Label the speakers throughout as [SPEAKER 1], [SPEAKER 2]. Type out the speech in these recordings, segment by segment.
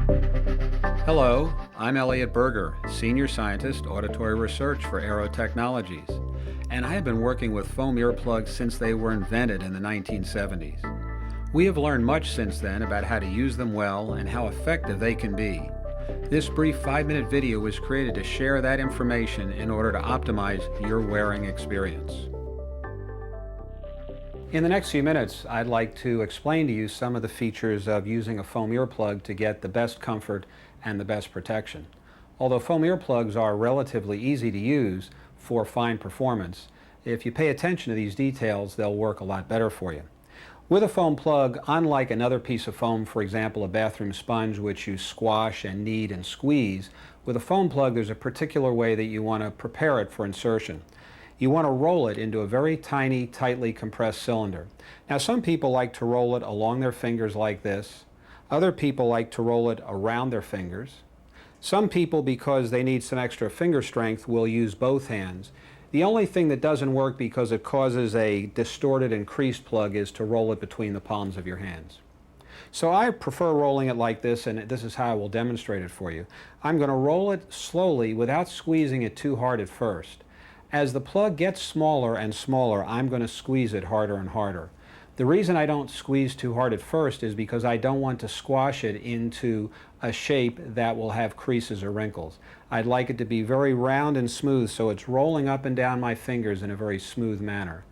[SPEAKER 1] Hello, I'm Elliot Berger, Senior Scientist, Auditory Research for Aero Technologies, and I have been working with foam earplugs since they were invented in the 1970s. We have learned much since then about how to use them well and how effective they can be. This brief 5-minute video was created to share that information in order to optimize your wearing experience. In the next few minutes, I'd like to explain to you some of the features of using a foam earplug to get the best comfort and the best protection. Although foam earplugs are relatively easy to use for fine performance, if you pay attention to these details, they'll work a lot better for you. With a foam plug, unlike another piece of foam, for example a bathroom sponge which you squash and knead and squeeze, with a foam plug there's a particular way that you want to prepare it for insertion. You want to roll it into a very tiny, tightly compressed cylinder. Now some people like to roll it along their fingers like this. Other people like to roll it around their fingers. Some people, because they need some extra finger strength, will use both hands. The only thing that doesn't work because it causes a distorted and creased plug is to roll it between the palms of your hands. So I prefer rolling it like this, and this is how I will demonstrate it for you. I'm going to roll it slowly without squeezing it too hard at first. As the plug gets smaller and smaller, I'm going to squeeze it harder and harder. The reason I don't squeeze too hard at first is because I don't want to squash it into a shape that will have creases or wrinkles. I'd like it to be very round and smooth so it's rolling up and down my fingers in a very smooth manner.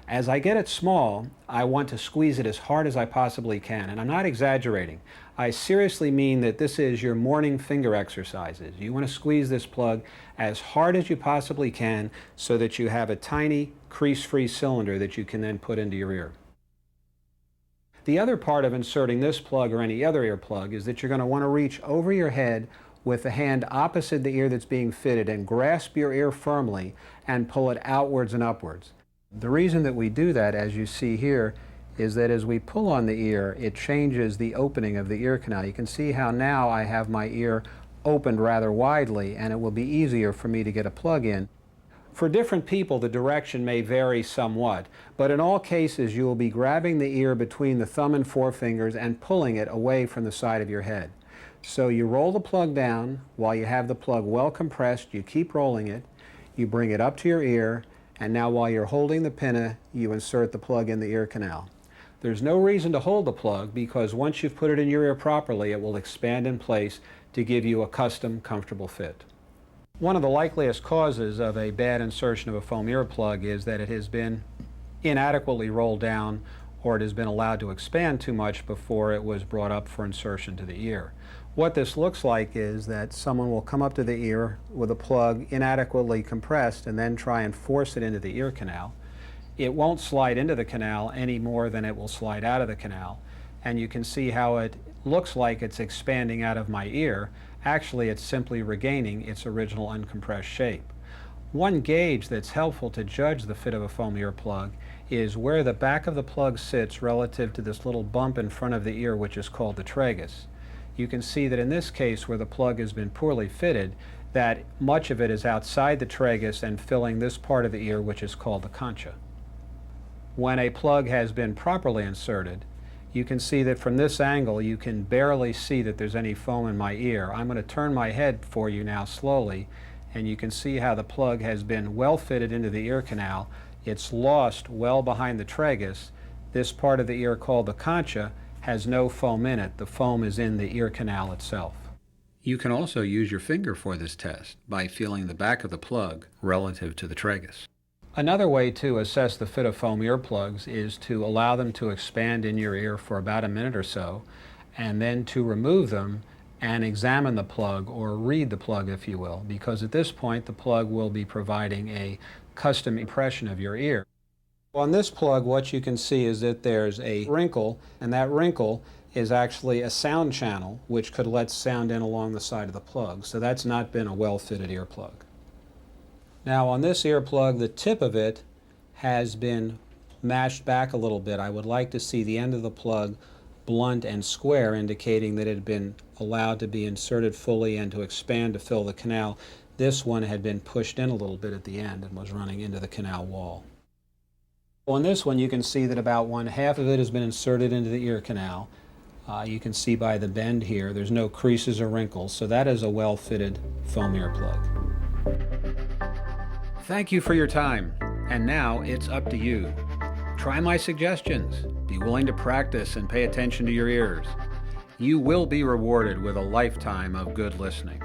[SPEAKER 1] As I get it small, I want to squeeze it as hard as I possibly can, and I'm not exaggerating. I seriously mean that this is your morning finger exercises. You want to squeeze this plug as hard as you possibly can so that you have a tiny crease-free cylinder that you can then put into your ear. The other part of inserting this plug or any other earplug is that you're going to want to reach over your head with the hand opposite the ear that's being fitted and grasp your ear firmly and pull it outwards and upwards. The reason that we do that, as you see here, is that as we pull on the ear, it changes the opening of the ear canal. You can see how now I have my ear opened rather widely, and it will be easier for me to get a plug in. For different people, the direction may vary somewhat, but in all cases you will be grabbing the ear between the thumb and forefingers and pulling it away from the side of your head. So you roll the plug down while you have the plug well compressed, you keep rolling it, you bring it up to your ear, and now while you're holding the pinna, you insert the plug in the ear canal. There's no reason to hold the plug because once you've put it in your ear properly, it will expand in place to give you a custom, comfortable fit. One of the likeliest causes of a bad insertion of a foam earplug is that it has been inadequately rolled down or it has been allowed to expand too much before it was brought up for insertion to the ear. What this looks like is that someone will come up to the ear with a plug inadequately compressed and then try and force it into the ear canal. It won't slide into the canal any more than it will slide out of the canal, and you can see how it looks like it's expanding out of my ear. Actually, it's simply regaining its original uncompressed shape. One gauge that's helpful to judge the fit of a foam earplug is where the back of the plug sits relative to this little bump in front of the ear, which is called the tragus. You can see that in this case, where the plug has been poorly fitted, that much of it is outside the tragus and filling this part of the ear, which is called the concha. When a plug has been properly inserted, you can see that from this angle you can barely see that there's any foam in my ear. I'm going to turn my head for you now slowly, and you can see how the plug has been well fitted into the ear canal. It's lost well behind the tragus. This part of the ear called the concha has no foam in it. The foam is in the ear canal itself. You can also use your finger for this test by feeling the back of the plug relative to the tragus. Another way to assess the fit of foam earplugs is to allow them to expand in your ear for about a minute or so, and then to remove them and examine the plug, or read the plug if you will, because at this point the plug will be providing a custom impression of your ear. On this plug, what you can see is that there's a wrinkle, and that wrinkle is actually a sound channel which could let sound in along the side of the plug, so that's not been a well-fitted earplug. Now on this earplug, the tip of it has been mashed back a little bit. I would like to see the end of the plug blunt and square, indicating that it had been allowed to be inserted fully and to expand to fill the canal. This one had been pushed in a little bit at the end and was running into the canal wall. On this one you can see that about one half of it has been inserted into the ear canal. You can see by the bend here, there's no creases or wrinkles, so that is a well-fitted foam earplug. Thank you for your time, and now it's up to you. Try my suggestions. Be willing to practice and pay attention to your ears. You will be rewarded with a lifetime of good listening.